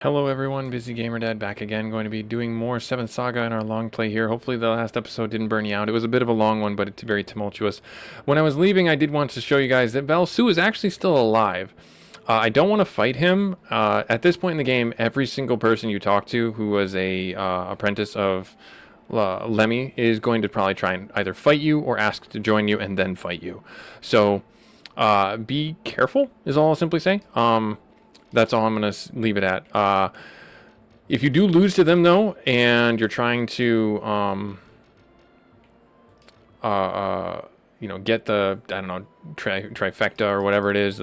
Hello everyone, busygamerdad back again, going to be doing more 7th Saga in our long play here. Hopefully the last episode didn't burn you out. It was a bit of a long one, but it's very tumultuous. When I was leaving, I did want to show you guys that Valsu is actually still alive. I don't want to fight him. At this point in the game, every single person you talk to who was a apprentice of Lemmy is going to probably try and either fight you or ask to join you and then fight you. So be careful is all I'll simply say. That's all I'm going to leave it at. If you do lose to them, though, and you're trying to, get the, I don't know, trifecta or whatever it is,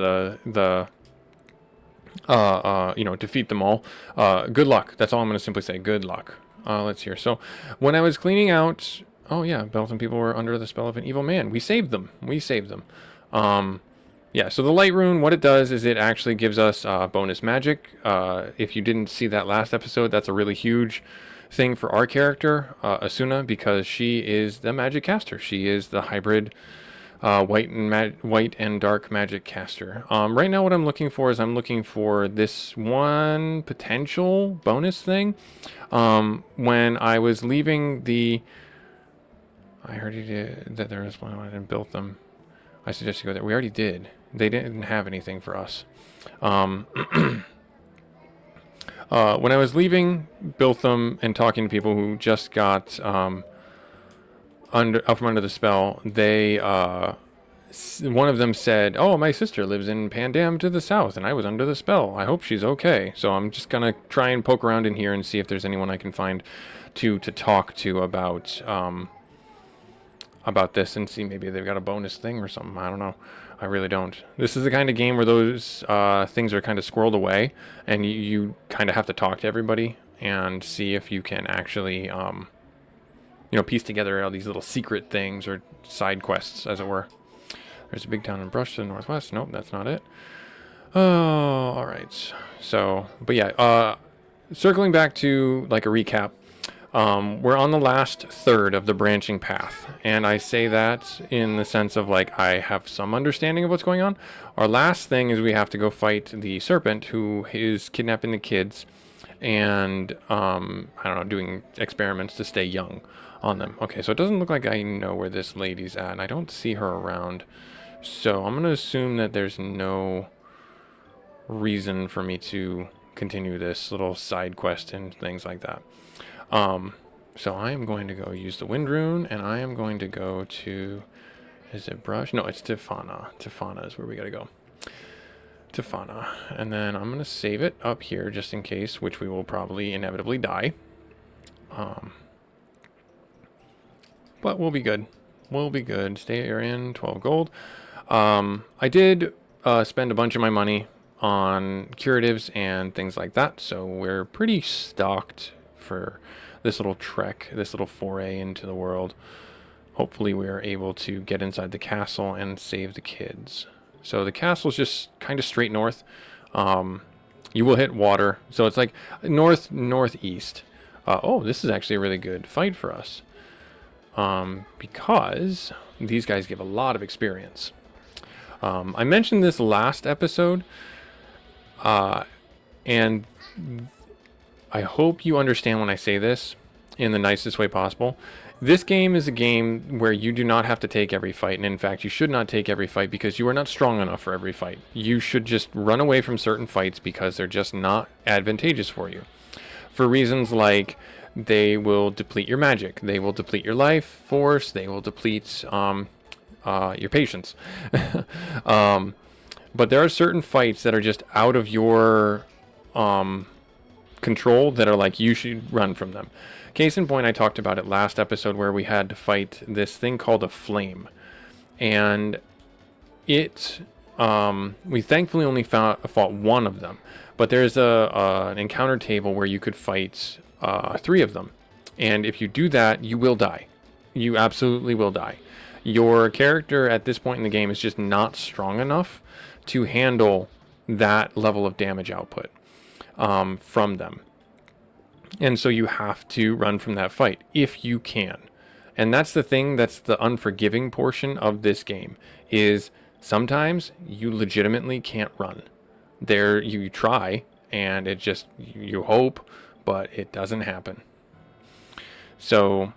defeat them all, good luck. That's all I'm going to simply say. Good luck. Let's hear. So, when I was cleaning out, oh yeah, Belton people were under the spell of an evil man. We saved them. Yeah, so the light rune, what it does is it actually gives us bonus magic. If you didn't see that last episode, that's a really huge thing for our character, Asuna, because she is the magic caster. She is the hybrid white and dark magic caster. Right now what I'm looking for is I'm looking for this one potential bonus thing. When I was leaving I heard that there was one I didn't build them. I suggest you go there. We already did. They didn't have anything for us. When I was leaving Biltham and talking to people who just got up from under the spell, they one of them said, "Oh, my sister lives in Pandam to the south, and I was under the spell. I hope she's okay." So I'm just gonna try and poke around in here and see if there's anyone I can find to talk to about this and see maybe they've got a bonus thing or something. I don't know. I really don't. This is the kind of game where those things are kind of squirreled away, and you kind of have to talk to everybody and see if you can actually, piece together all these little secret things or side quests, as it were. There's a big town in Brush to the northwest. Nope, that's not it. Oh, all right. So, but yeah, circling back to like a recap. We're on the last third of the branching path, and I say that in the sense of like I have some understanding of what's going on. Our last thing is we have to go fight the serpent who is kidnapping the kids and I don't know, doing experiments to stay young on them. Okay, so it doesn't look like I know where this lady's at, and I don't see her around. So I'm gonna assume that there's no reason for me to continue this little side quest and things like that. So I am going to go use the wind rune, and I am going to go to, is it Brush? No, it's Tifana. Tifana is where we gotta go. Tifana. And then I'm gonna save it up here just in case, which we will probably inevitably die. But we'll be good. We'll be good. Stay in 12 gold. I did spend a bunch of my money on curatives and things like that, so we're pretty stocked for this little trek, this little foray into the world. Hopefully we are able to get inside the castle and save the kids. So the castle's just kind of straight north. You will hit water, so it's like northeast. Oh, this is actually a really good fight for us. Because these guys give a lot of experience. I mentioned this last episode, and I hope you understand when I say this in the nicest way possible. This game is a game where you do not have to take every fight, and in fact, you should not take every fight because you are not strong enough for every fight. You should just run away from certain fights because they're just not advantageous for you. For reasons like they will deplete your magic, they will deplete your life force, they will deplete your patience. But there are certain fights that are just out of your control that are like you should run from them. Case in point, I talked about it last episode where we had to fight this thing called a flame, and it we thankfully only fought one of them, but there's an encounter table where you could fight 3 of them, and if you do that, you will die. You absolutely will die. Your character at this point in the game is just not strong enough to handle that level of damage output from them. And so you have to run from that fight if you can. And that's the thing, that's the unforgiving portion of this game, is sometimes you legitimately can't run. There, you try, and it just, you hope, but it doesn't happen. So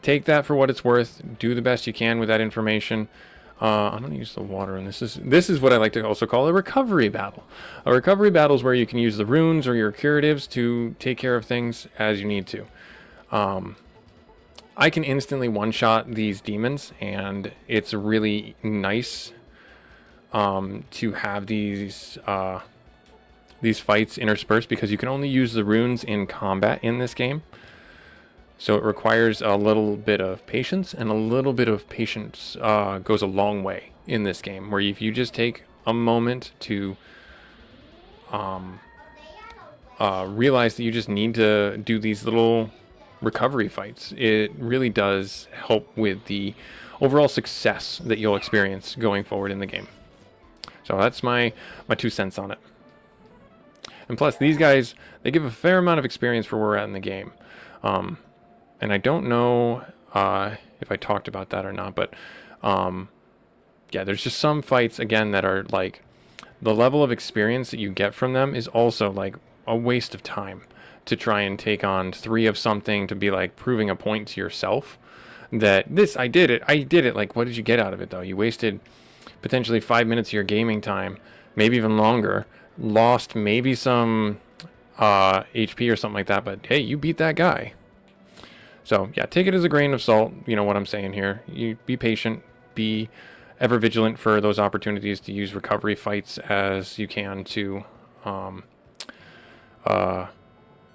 take that for what it's worth. Do the best you can with that information. I'm going to use the water, and this is what I like to also call a recovery battle. A recovery battle is where you can use the runes or your curatives to take care of things as you need to. I can instantly one-shot these demons, and it's really nice to have these fights interspersed, because you can only use the runes in combat in this game. So it requires a little bit of patience, and a little bit of patience goes a long way in this game, where if you just take a moment to realize that you just need to do these little recovery fights, it really does help with the overall success that you'll experience going forward in the game. So that's my 2 cents on it. And plus, these guys, they give a fair amount of experience for where we're at in the game. And I don't know if I talked about that or not, but yeah, there's just some fights, again, that are like, the level of experience that you get from them is also like a waste of time to try and take on 3 of something to be like proving a point to yourself that I did it. Like, what did you get out of it, though? You wasted potentially 5 minutes of your gaming time, maybe even longer, lost maybe some HP or something like that, but hey, you beat that guy. So yeah, take it as a grain of salt, you know what I'm saying here. You be patient, be ever vigilant for those opportunities to use recovery fights as you can to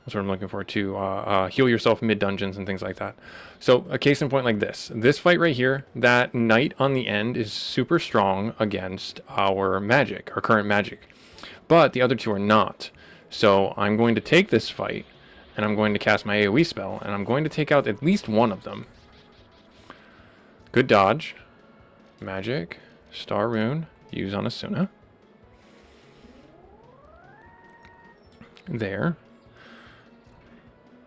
that's what I'm looking for, to heal yourself mid-dungeons and things like that. So a case in point like this fight right here, that knight on the end is super strong against our magic, our current magic. But the other 2 are not. So I'm going to take this fight, and I'm going to cast my AoE spell, and I'm going to take out at least one of them. Good dodge. Magic. Star Rune. Use on Asuna. There.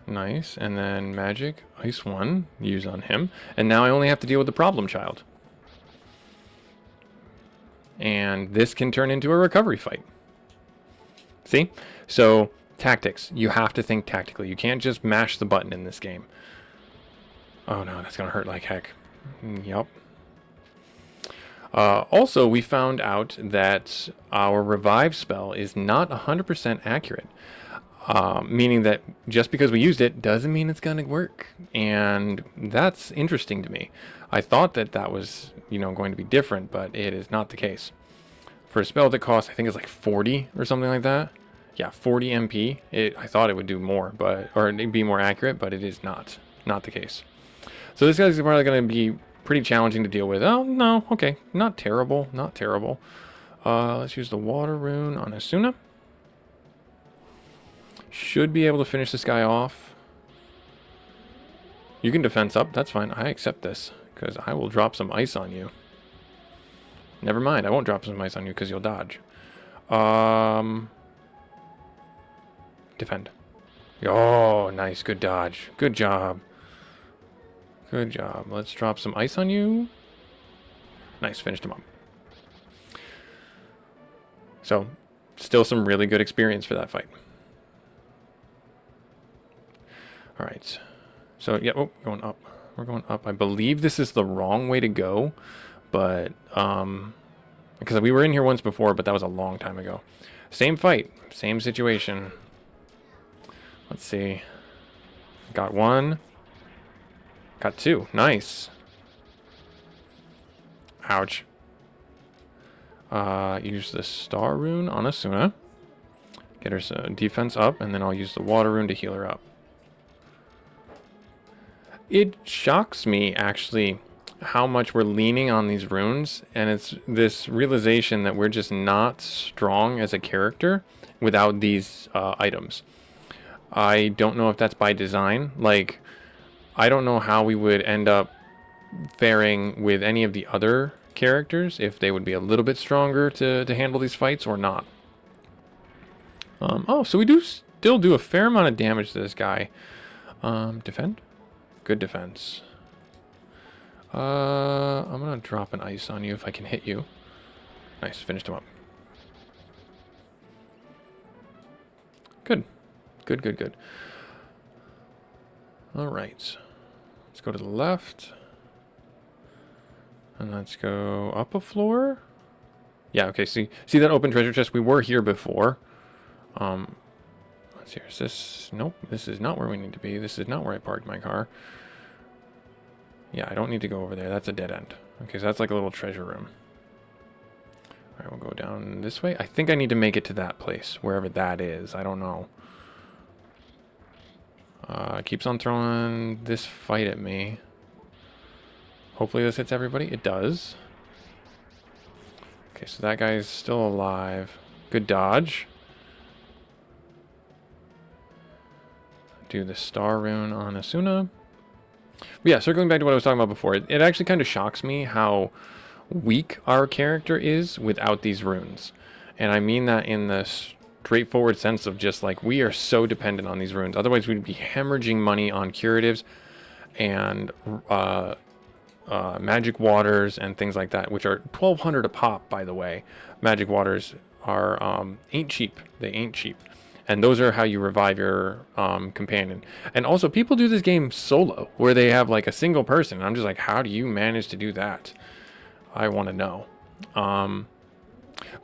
Nice. And then magic. Ice 1. Use on him. And now I only have to deal with the problem child. And this can turn into a recovery fight. See? So, tactics. You have to think tactically. You can't just mash the button in this game. Oh no, that's going to hurt like heck. Yup. Also, we found out that our revive spell is not 100% accurate. Meaning that just because we used it doesn't mean it's going to work. And that's interesting to me. I thought that was, going to be different, but it is not the case. For a spell that costs, I think it's like 40 or something like that. Yeah, 40 MP. I thought it would do more, or it'd be more accurate, but it is not the case. So this guy's probably going to be pretty challenging to deal with. Oh, no, okay. Not terrible, not terrible. Let's use the water rune on Asuna. Should be able to finish this guy off. You can defense up, that's fine. I accept this, because I will drop some ice on you. Never mind, I won't drop some ice on you because you'll dodge. Defend. Oh, nice, good dodge. Good job. Good job. Let's drop some ice on you. Nice, finished him up. So, still some really good experience for that fight. Alright. So, yeah, oh, going up. We're going up. I believe this is the wrong way to go, but, because we were in here once before, but that was a long time ago. Same fight, same situation. Let's see. Got 1. Got 2. Nice. Ouch. Use the star rune on Asuna. Get her defense up, and then I'll use the water rune to heal her up. It shocks me, actually, how much we're leaning on these runes, and it's this realization that we're just not strong as a character without these items. I don't know if that's by design. Like, I don't know how we would end up faring with any of the other characters, if they would be a little bit stronger to handle these fights or not. Oh, so we do still do a fair amount of damage to this guy. Defend? Good defense. I'm gonna drop an ice on you if I can hit you. Nice, finished him up. Good, good, good. All right. Let's go to the left. And let's go up a floor. Yeah, okay, see that open treasure chest? We were here before. Let's see, is this... Nope, this is not where we need to be. This is not where I parked my car. Yeah, I don't need to go over there. That's a dead end. Okay, so that's like a little treasure room. Alright, we'll go down this way. I think I need to make it to that place, wherever that is. I don't know. Keeps on throwing this fight at me. Hopefully this hits everybody. It does. Okay, so that guy's still alive. Good dodge. Do the star rune on Asuna. But yeah, circling back to what I was talking about before, it actually kind of shocks me how weak our character is without these runes. And I mean that in the straightforward sense of just like, we are so dependent on these runes. Otherwise, we'd be hemorrhaging money on curatives and magic waters and things like that, which are 1,200 a pop, by the way. Magic waters are ain't cheap. They ain't cheap. And those are how you revive your companion. And also, people do this game solo, where they have like a single person. And I'm just like, how do you manage to do that? I want to know.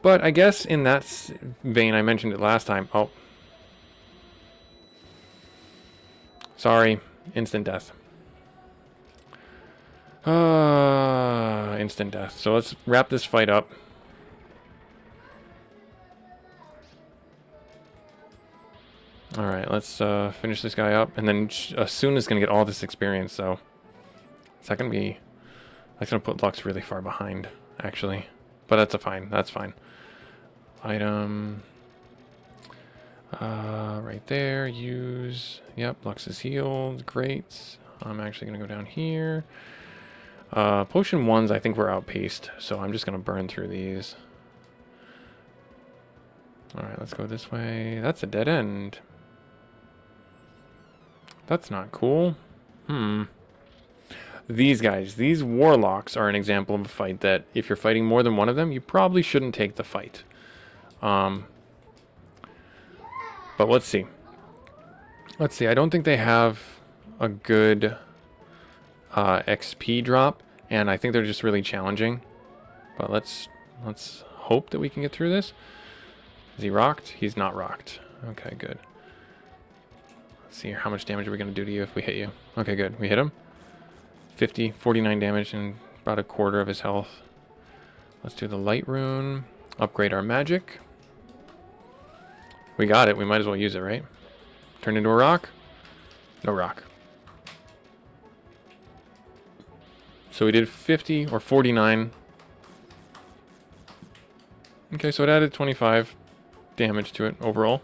But I guess in that vein, I mentioned it last time. Oh. Sorry. Instant death. Instant death. So let's wrap this fight up. Alright, let's finish this guy up. And then Asuna's going to get all this experience, so... Is that going to be... That's going to put Lux really far behind, actually. But that's fine. That's fine. Item... right there. Use... Yep, Lux is healed. Great. I'm actually going to go down here. Potion 1s, I think we're outpaced, so I'm just going to burn through these. Alright, let's go this way. That's a dead end. That's not cool. These guys, these warlocks are an example of a fight that if you're fighting more than one of them, you probably shouldn't take the fight. But let's see. Let's see, I don't think they have a good XP drop, and I think they're just really challenging. But let's hope that we can get through this. Is he rocked? He's not rocked. Okay, good. Let's see here. How much damage are we going to do to you if we hit you? Okay, good. We hit him. 49 damage and about a quarter of his health. Let's do the light rune. Upgrade our magic. We got it. We might as well use it, right? Turn into a rock? No rock. So we did 50 or 49. Okay, so it added 25 damage to it overall.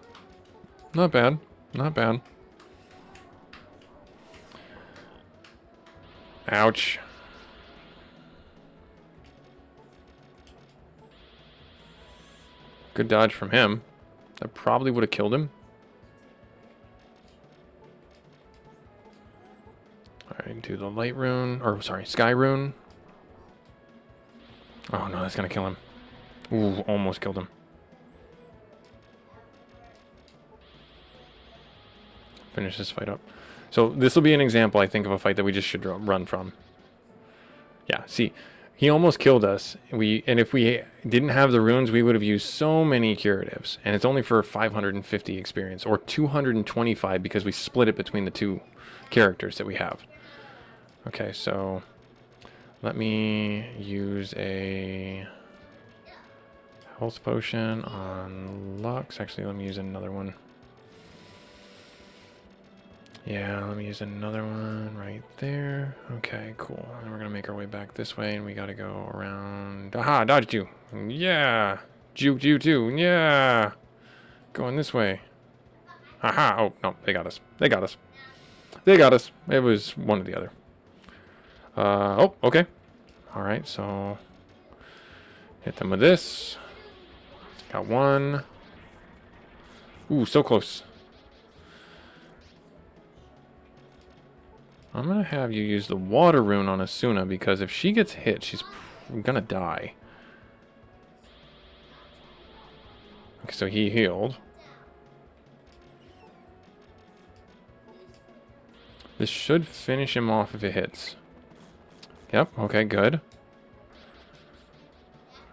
Not bad. Not bad. Ouch. Good dodge from him. That probably would have killed him. Alright, do the light rune, or sorry, sky rune. Oh no, that's gonna kill him. Ooh, almost killed him. Finish this fight up. So this will be an example, I think, of a fight that we just should run from. Yeah, see, he almost killed us. And if we didn't have the runes, we would have used so many curatives. And it's only for 550 experience, or 225 because we split it between the two characters that we have. Okay, so let me use a health potion on Lux. Actually, let me use another one. Yeah, let me use another one right there. Okay, cool. And we're going to make our way back this way, and we got to go around. Aha, dodged you. Yeah. Juked you too. Yeah. Going this way. Aha. Oh, no, they got us. They got us. They got us. It was one or the other. Oh, okay. All right, so hit them with this. Got one. Ooh, so close. I'm going to have you use the water rune on Asuna, because if she gets hit, she's going to die. Okay, so he healed. This should finish him off if it hits. Yep, okay, good.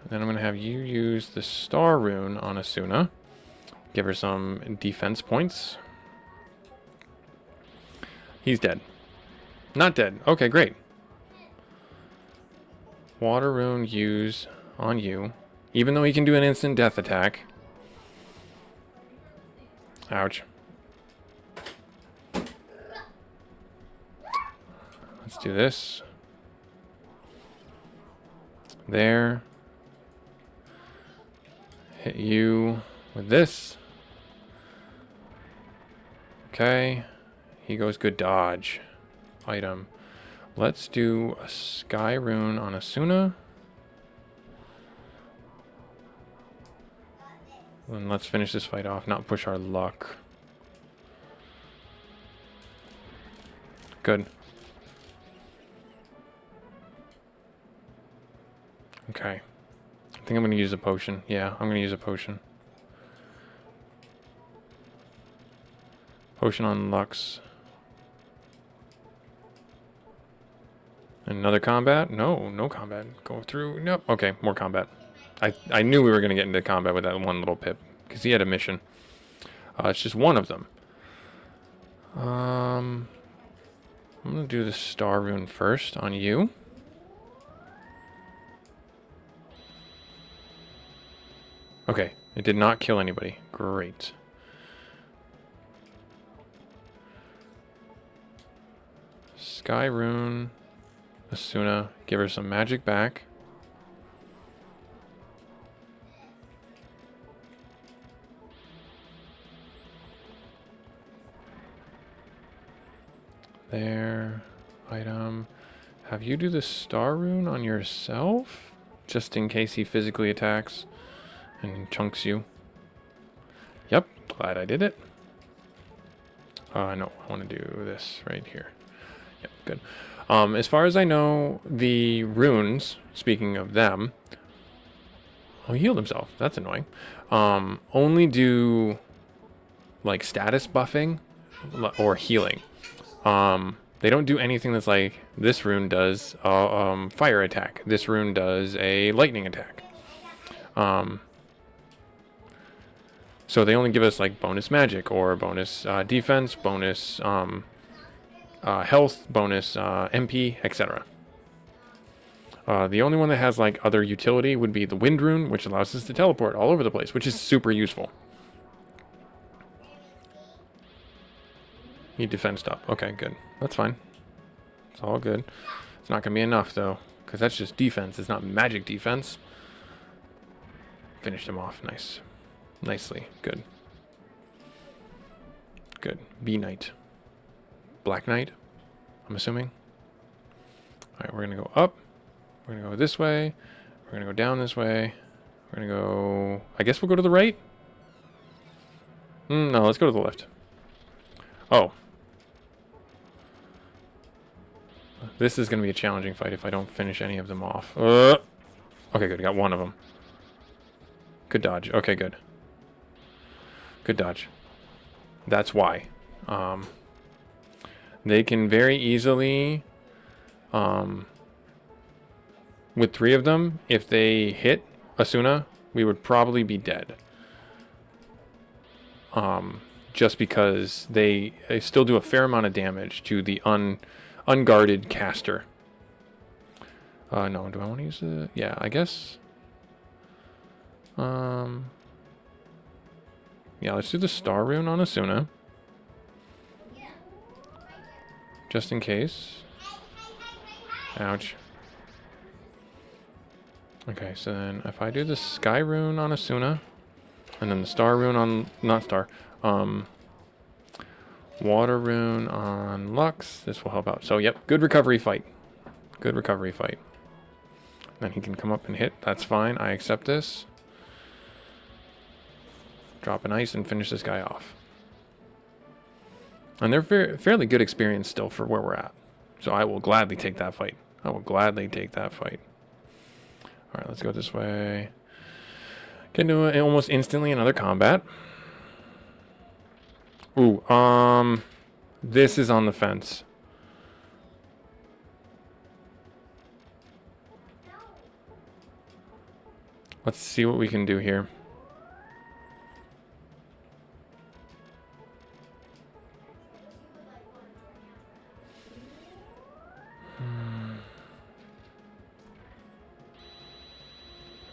Then I'm going to have you use the star rune on Asuna. Give her some defense points. He's dead. Not dead. Okay, great. Water rune use on you. Even though he can do an instant death attack. Ouch. Let's do this. There. Hit you with this. Okay. He goes good dodge. Item. Let's do a sky rune on Asuna. And let's finish this fight off, not push our luck. Good. Okay. I think I'm going to use a potion. Yeah, I'm going to use a potion. Potion on Lux. Another combat? No, no combat. Go through. Nope. Okay, more combat. I knew we were going to get into combat with that one little pip. Because he had a mission. It's just one of them. I'm going to do the star rune first on you. Okay, it did not kill anybody. Great. Sky rune. Asuna. Give her some magic back. There. Item. Have you do the star rune on yourself? Just in case he physically attacks and chunks you. Yep. Glad I did it. No. I want to do this right here. Yep. Good. As far as I know, the runes, speaking of them... Oh, he healed himself. That's annoying. Only do, like, status buffing or healing. They don't do anything that's like, this rune does fire attack. This rune does a lightning attack. So they only give us, like, bonus magic or bonus defense, bonus health, bonus MP, etc. The only one that has, like, other utility would be the wind rune, which allows us to teleport all over the place, which is super useful. He defensed up. Okay, good. That's fine. It's all good. It's not going to be enough, though, because that's just defense. It's not magic defense. Finished him off. Nice. Nicely. Good. Good. B Knight. Black Knight, I'm assuming. Alright, we're going to go up. We're going to go this way. We're going to go down this way. We're going to go... I guess we'll go to the right? No, let's go to the left. Oh. This is going to be a challenging fight if I don't finish any of them off. Okay, good. I got one of them. Good dodge. Okay, good. Good dodge. That's why. They can very easily, with 3 of them, if they hit Asuna, we would probably be dead. Just because they still do a fair amount of damage to the unguarded caster. No, do I want to use the... Yeah, I guess... Yeah, let's do the star rune on Asuna. Just in case. Ouch. Okay, so then if I do the sky rune on Asuna, and then the star rune on... Not star. Water rune on Lux, this will help out. So, yep, good recovery fight. Good recovery fight. Then he can come up and hit. That's fine. I accept this. Drop an ice and finish this guy off. And they're fairly good experience still for where we're at. So I will gladly take that fight. I will gladly take that fight. Alright, let's go this way. Can do it almost instantly another combat. Ooh, this is on the fence. Let's see what we can do here.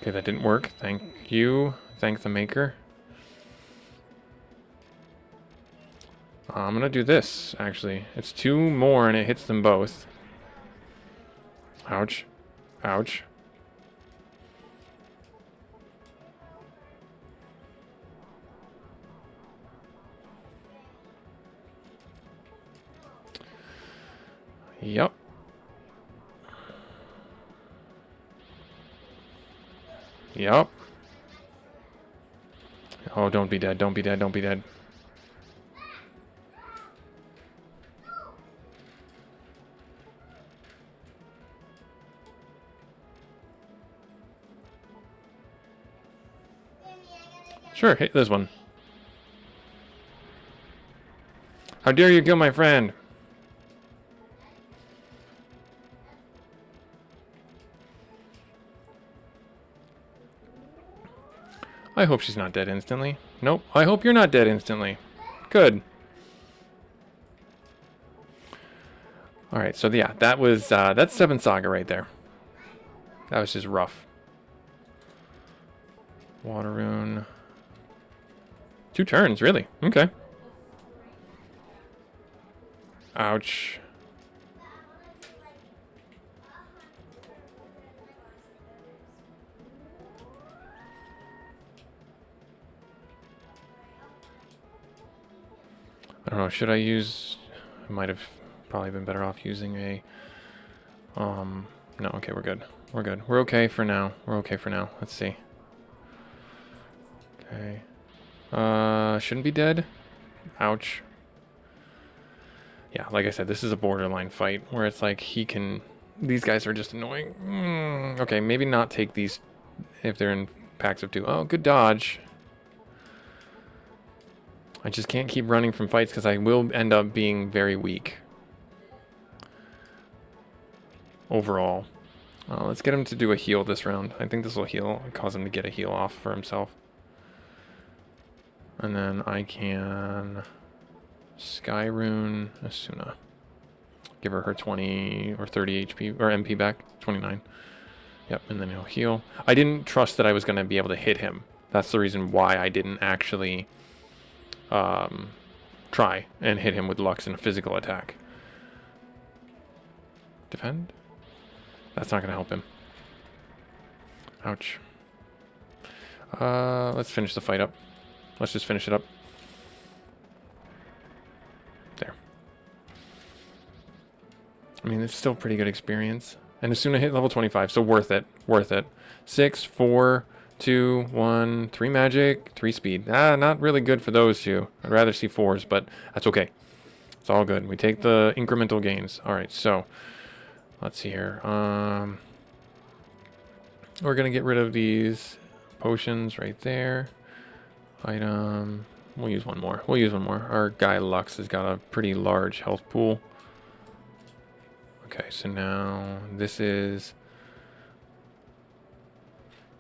Okay, that didn't work. Thank you. Thank the maker. I'm gonna do this, actually. It's 2 more and it hits them both. Ouch. Ouch. Yep. Yep. Oh, don't be dead. Don't be dead. Don't be dead. Sure, hit this one. How dare you kill my friend? I hope she's not dead instantly. Nope. I hope you're not dead instantly. Good. Alright, so yeah, that was, that's 7 Saga right there. That was just rough. Water rune. 2 turns, really? Okay. Ouch. I don't know, should I use... I might have probably been better off using a... No, okay, we're good. We're good. We're okay for now. We're okay for now. Let's see. Okay. Shouldn't be dead. Ouch. Yeah, like I said, this is a borderline fight where it's like he can... These guys are just annoying. Okay, maybe not take these if they're in packs of 2. Oh, good dodge. I just can't keep running from fights because I will end up being very weak. Overall. Let's get him to do a heal this round. I think this will heal, cause him to get a heal off for himself. And then I can Sky Rune Asuna. Give her 20 or 30 HP or MP back. 29. Yep, and then he'll heal. I didn't trust that I was going to be able to hit him. That's the reason why I didn't actually try and hit him with Lux in a physical attack. Defend? That's not going to help him. Ouch. Let's finish the fight up. Let's just finish it up. There. I mean, it's still pretty good experience. And as soon as I hit level 25, so worth it. Worth it. 6, 4, 2, 1, 3 magic, 3 speed. Not really good for those 2. I'd rather see 4s, but that's okay. It's all good. We take the incremental gains. Alright, so let's see here. We're going to get rid of these potions right there. Item. We'll use one more. We'll use one more. Our guy Lux has got a pretty large health pool. Okay, so now this is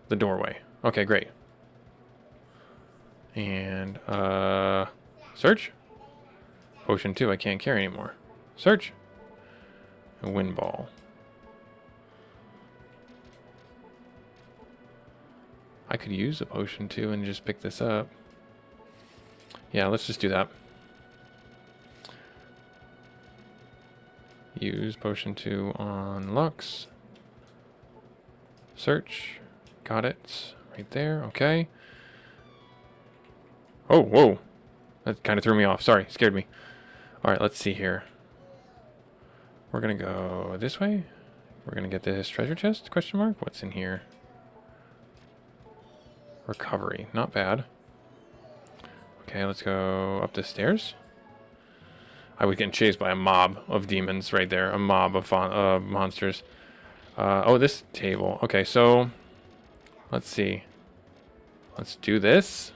the doorway. Okay, great. And, search? Potion 2, I can't carry anymore. Search. A wind ball. I could use a potion 2 and just pick this up. Yeah, let's just do that. Use potion 2 on Lux. Search. Got it. Right there. Okay. Oh, whoa. That kind of threw me off. Sorry, scared me. Alright, let's see here. We're going to go this way. We're going to get this treasure chest, question mark. What's in here? Recovery. Not bad. Okay, let's go up the stairs. I was getting chased by a mob of demons right there. A mob of monsters. Oh, this table. Okay, so let's see. Let's do this.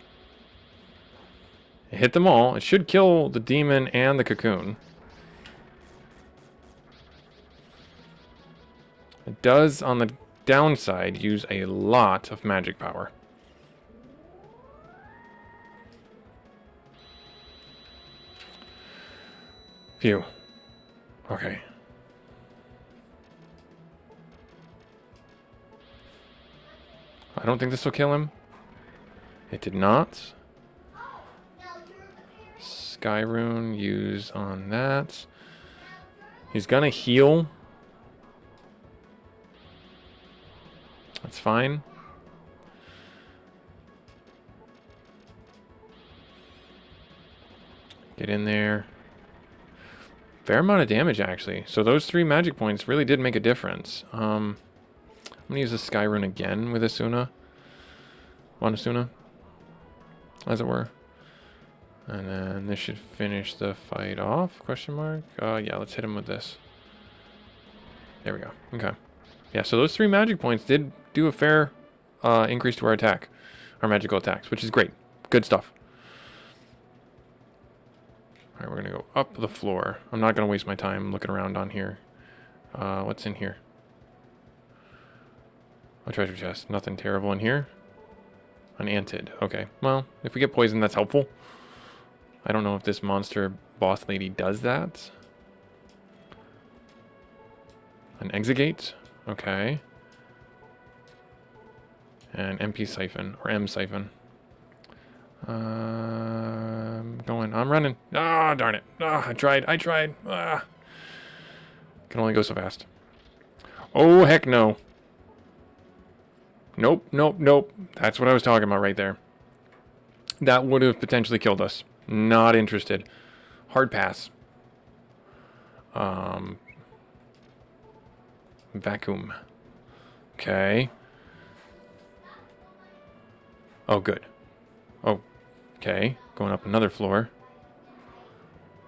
Hit them all. It should kill the demon and the cocoon. It does on the downside, use a lot of magic power. Phew. Okay. I don't think this will kill him. It did not. Sky Rune, use on that. He's gonna heal. That's fine. Get in there. Fair amount of damage, actually. So those 3 magic points really did make a difference. I'm gonna use the Sky Rune again with Asuna. Wanasuna, as it were. And then this should finish the fight off, question mark. Yeah, let's hit him with this. There we go. Okay. Yeah, so those 3 magic points did do a fair increase to our attack. Our magical attacks, which is great. Good stuff. Alright, we're going to go up the floor. I'm not going to waste my time looking around on here. What's in here? A treasure chest. Nothing terrible in here. An antid. Okay. Well, if we get poisoned, that's helpful. I don't know if this monster boss lady does that. An exegate. Okay. And MP siphon. Or M siphon. I'm running. Ah, darn it. Ah, I tried. Ah. Can only go so fast. Oh, heck no. Nope. That's what I was talking about right there. That would have potentially killed us. Not interested. Hard pass. Vacuum. Okay. Oh, good. Oh, okay. Going up another floor.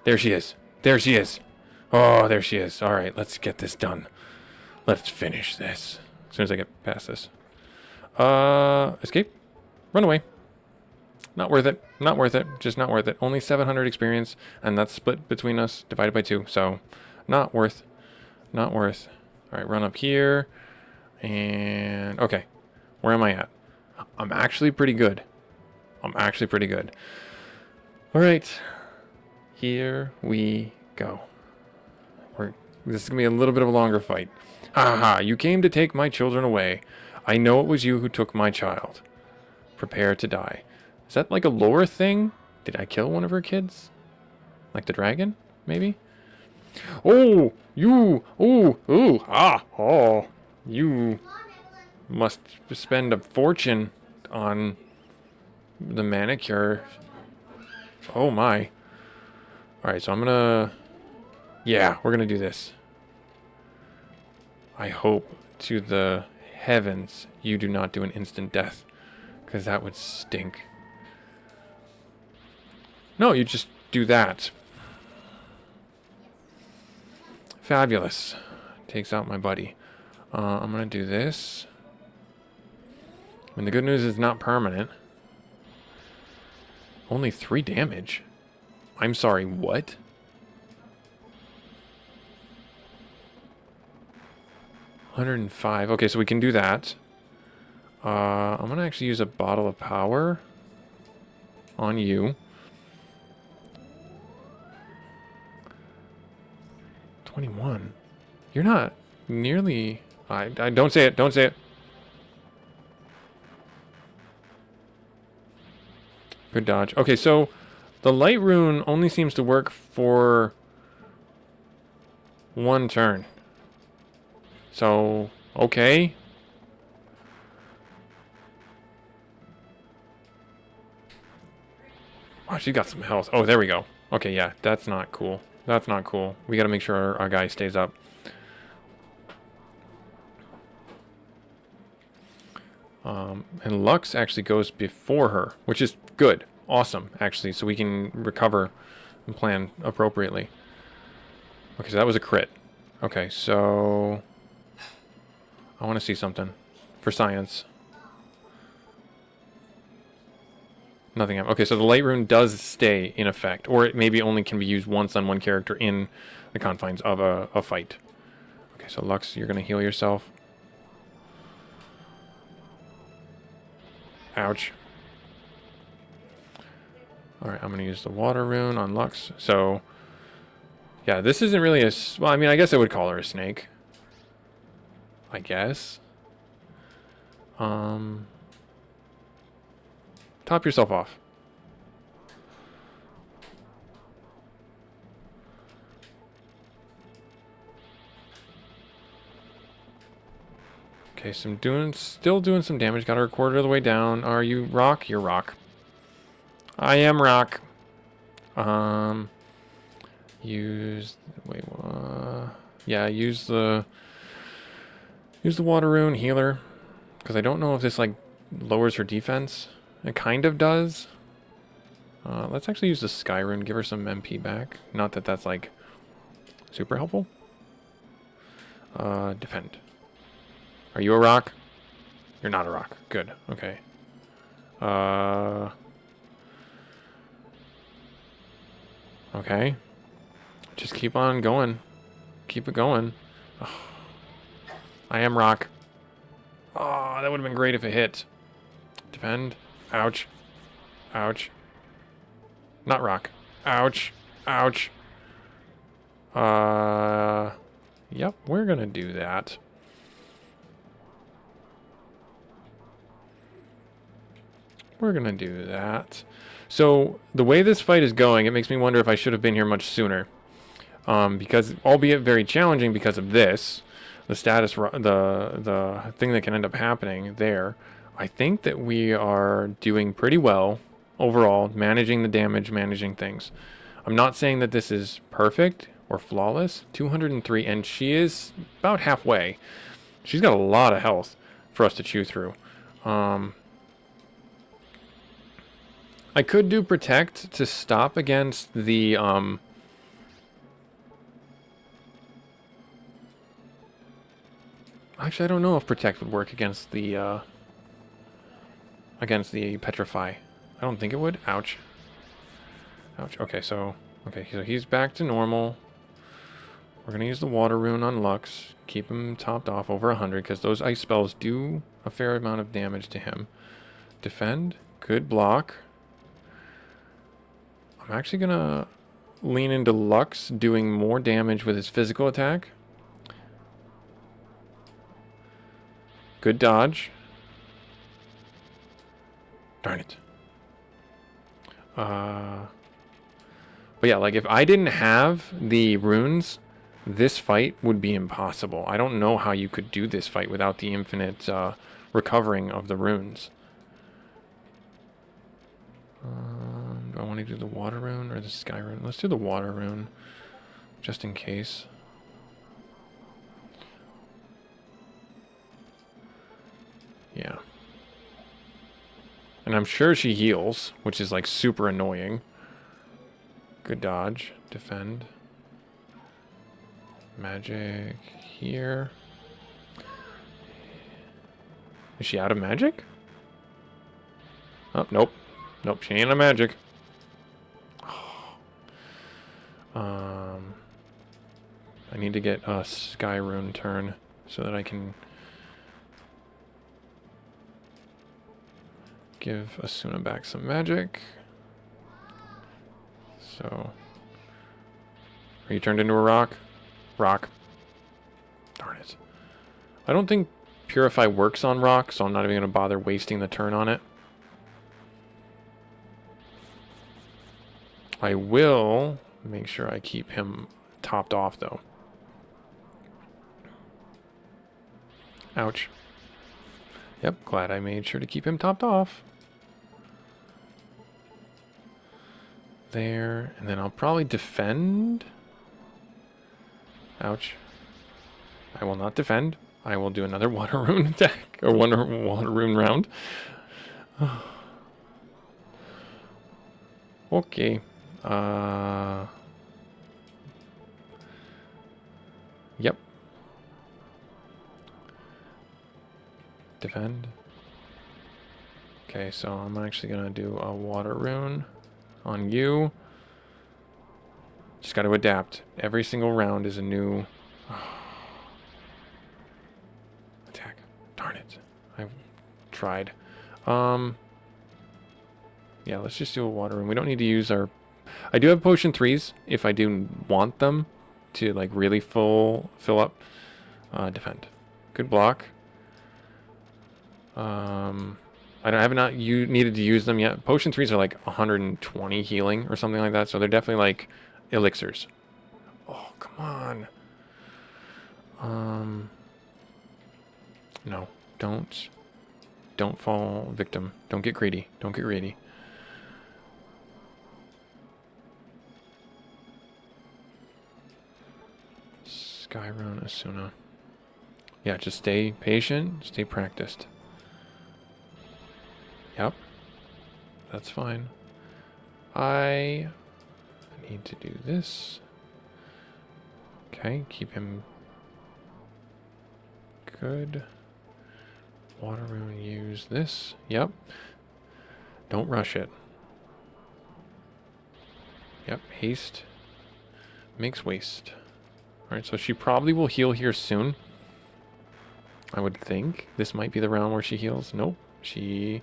There she is. Oh, there she is. All right, let's get this done. Let's finish this. As soon as I get past this. Escape. Run away. Not worth it. Just not worth it. Only 700 experience, and that's split between us, divided by 2. So, not worth. All right, run up here. And, okay. Where am I at? I'm actually pretty good. All right. Here we go. This is going to be a little bit of a longer fight. Haha, you came to take my children away. I know it was you who took my child. Prepare to die. Is that like a lore thing? Did I kill one of her kids? Like the dragon, maybe? Oh, you. Oh. You must spend a fortune on the manicure. Oh my. Alright, so I'm gonna... Yeah, we're gonna do this. I hope to the heavens you do not do an instant death, because that would stink. No, you just do that. Fabulous. Takes out my buddy. I'm gonna do this. And the good news is not permanent. Only 3 damage. I'm sorry, what? $105. Okay, so we can do that. I'm gonna actually use a bottle of power on you. 21. You're not nearly... I don't say it. Good dodge. Okay, so the light rune only seems to work for 1 turn. So, okay. Oh, she got some health. Oh, there we go. Okay, yeah, that's not cool. We gotta make sure our guy stays up. And Lux actually goes before her, which is good. Awesome, actually, so we can recover and plan appropriately. Okay, so that was a crit. Okay, so... I want to see something. For science. Nothing. Okay, so the light rune does stay in effect. Or it maybe only can be used once on one character in the confines of a fight. Okay, so Lux, you're going to heal yourself. Ouch. Alright, I'm going to use the water rune on Lux. So, yeah, this isn't really a... Well, I mean, I guess I would call her a snake. I guess. Top yourself off. Okay, so I'm still doing some damage. Got her a quarter of the way down. Are you rock? You're rock. I am rock. Use... Wait, yeah, use the water rune healer. Because I don't know if this, like, lowers her defense. It kind of does. Let's actually use the Sky Rune, give her some MP back. Not that that's, like, super helpful. Defend. Are you a rock? You're not a rock. Good. Okay. Okay. Just keep on going. Keep it going. Oh. I am rock. Oh, that would have been great if it hit. Defend. Ouch. Ouch. Not rock. Ouch. Ouch. Yep, we're gonna do that. We're gonna do that. So, the way this fight is going, it makes me wonder if I should have been here much sooner. Because, albeit very challenging because of this, the status, the thing that can end up happening there, I think that we are doing pretty well overall, managing the damage, managing things. I'm not saying that this is perfect or flawless. 203, and she is about halfway. She's got a lot of health for us to chew through. I could do protect to stop against the actually, I don't know if protect would work against the petrify. I don't think it would. Ouch. Ouch. Okay, so he's back to normal. We're gonna use the water rune on Lux. Keep him topped off over 100 because those ice spells do a fair amount of damage to him. Defend. Good block. I'm actually gonna lean into Lux doing more damage with his physical attack. Good dodge. Darn it. But yeah, like if I didn't have the runes, this fight would be impossible. I don't know how you could do this fight without the infinite recovering of the runes. Do I want to do the water rune or the sky rune? Let's do the water rune, just in case. Yeah. And I'm sure she heals, which is like super annoying. Good dodge. Defend. Magic here. Is she out of magic? Oh, nope. Nope, she ain't out of magic. I need to get a Sky Rune turn so that I can give Asuna back some magic. So, are you turned into a rock? Rock. Darn it. I don't think Purify works on rock, so I'm not even going to bother wasting the turn on it. I will make sure I keep him topped off, though. Ouch. Yep, glad I made sure to keep him topped off. There, and then I'll probably defend. Ouch. I will not defend. I will do another water rune attack, or water rune round. Okay. Yep. Defend. Okay, so I'm actually gonna do a water rune on you. Just got to adapt. Every single round is a new attack. Darn it. I've tried. Yeah, let's just do a water room. We don't need to use our... I do have potion 3s if I do want them to like really fill up. Defend. Good block. I have not needed to use them yet. Potion 3s are like 120 healing or something like that, so they're definitely like elixirs. Oh, come on. No, don't fall victim. Don't get greedy. Don't get greedy. Skyrun Asuna. Yeah, just stay patient, stay practiced. Yep. That's fine. I need to do this. Okay, keep him good. Water rune, use this. Yep. Don't rush it. Yep, haste makes waste. Alright, so she probably will heal here soon. I would think. This might be the round where she heals. Nope. She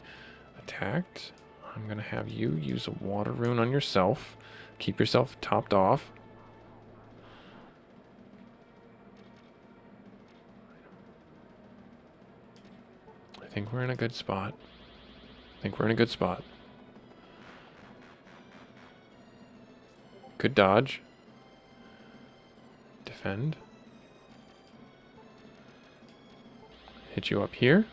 attacked. I'm going to have you use a water rune on yourself. Keep yourself topped off. I think we're in a good spot. Good dodge. Defend. Hit you up here.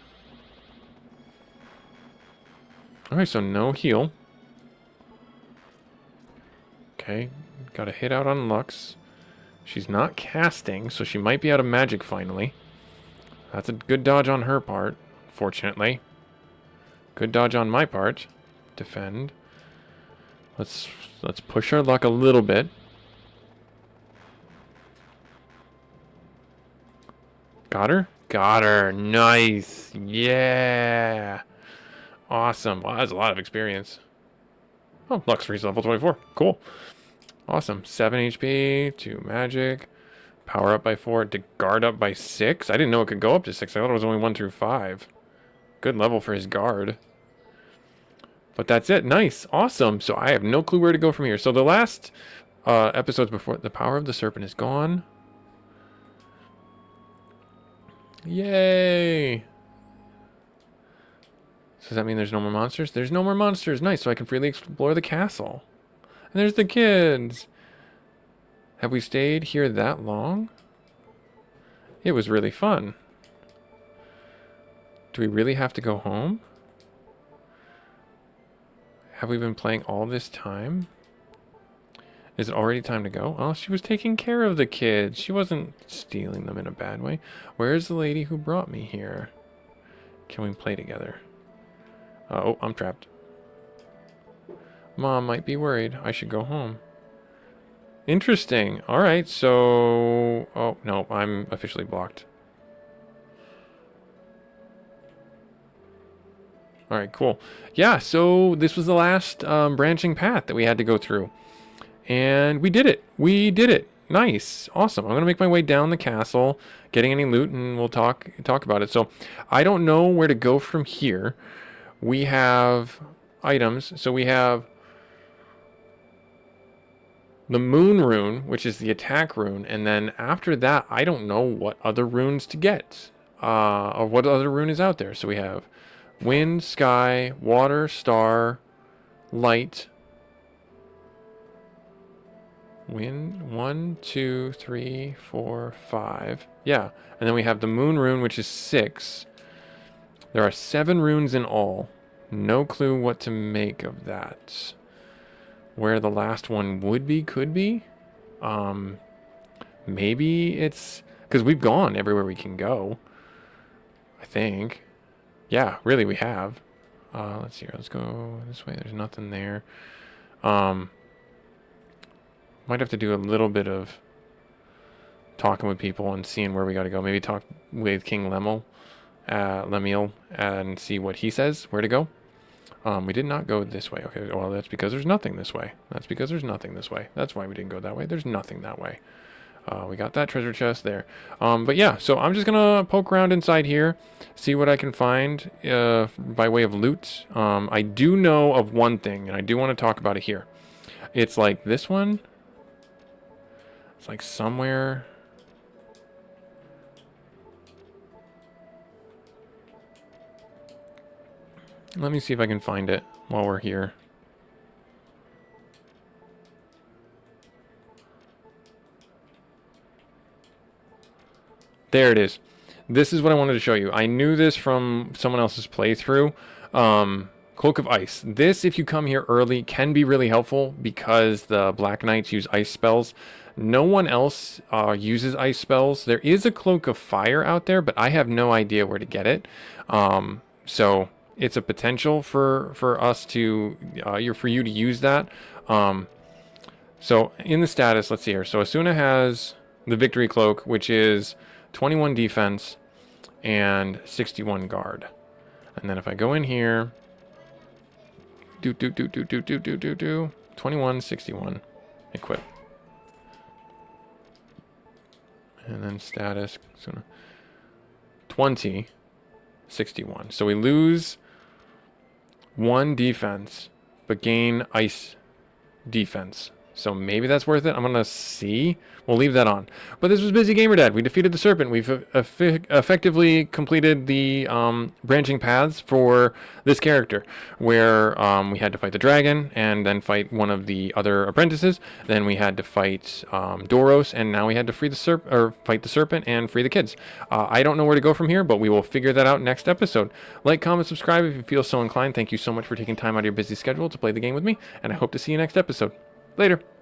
Alright, so no heal. Okay, got a hit out on Lux. She's not casting, so she might be out of magic finally. That's a good dodge on her part, fortunately. Good dodge on my part. Defend. Let's push our luck a little bit. Got her? Got her. Nice. Yeah. Awesome. Wow, that's a lot of experience. Oh, Lux freeze level 24. Cool. Awesome. 7 HP, 2 magic. Power up by 4. To guard up by 6. I didn't know it could go up to 6. I thought it was only 1 through 5. Good level for his guard. But that's it. Nice. Awesome. So I have no clue where to go from here. So the last episodes before, the power of the serpent is gone. Yay. So does that mean there's no more monsters? There's no more monsters. Nice. So I can freely explore the castle. And there's the kids. Have we stayed here that long? It was really fun. Do we really have to go home? Have we been playing all this time? Is it already time to go? Oh, she was taking care of the kids. She wasn't stealing them in a bad way. Where's the lady who brought me here? Can we play together? Oh, I'm trapped. Mom might be worried. I should go home. Interesting. Alright, so... Oh, no, I'm officially blocked. Alright, cool. Yeah, so this was the last branching path that we had to go through. And we did it. We did it. Nice. Awesome. I'm going to make my way down the castle, getting any loot, and we'll talk about it. So I don't know where to go from here. We have items. So we have the moon rune, which is the attack rune. And then after that, I don't know what other runes to get. Or what other rune is out there. So we have wind, sky, water, star, light. Wind, 1, 2, 3, 4, 5. Yeah, and then we have the moon rune, which is 6. There are 7 runes in all. No clue what to make of that. Where the last one would be, could be. Maybe it's... Because we've gone everywhere we can go. I think. Yeah, really, we have. Let's see here. Let's go this way. There's nothing there. Might have to do a little bit of talking with people and seeing where we got to go. Maybe talk with King Lemuel and see what he says, where to go. We did not go this way. Okay, well, that's because there's nothing this way. That's because there's nothing this way. That's why we didn't go that way. There's nothing that way. We got that treasure chest there. But yeah, so I'm just gonna poke around inside here, see what I can find by way of loot. I do know of one thing, and I do want to talk about it here. It's like this one. It's like somewhere. Let me see if I can find it while we're here. There it is. This is what I wanted to show you. I knew this from someone else's playthrough. Cloak of Ice. This, if you come here early, can be really helpful because the Black Knights use ice spells. No one else uses ice spells. There is a Cloak of Fire out there, but I have no idea where to get it. So it's a potential for us to, for you to use that. So in the status, let's see here. So Asuna has the Victory Cloak, which is 21 defense and 61 guard. And then if I go in here, 21, 61, equip. And then status, 20, 61. So we lose 1 defense, but gain ice defense. So maybe that's worth it. I'm going to see. We'll leave that on. But this was Busy Gamer Dad. We defeated the serpent. We've effectively completed the branching paths for this character, where we had to fight the dragon and then fight one of the other apprentices. Then we had to fight Doros, and now we had to fight the serpent and free the kids. I don't know where to go from here, but we will figure that out next episode. Like, comment, subscribe if you feel so inclined. Thank you so much for taking time out of your busy schedule to play the game with me, and I hope to see you next episode. Later.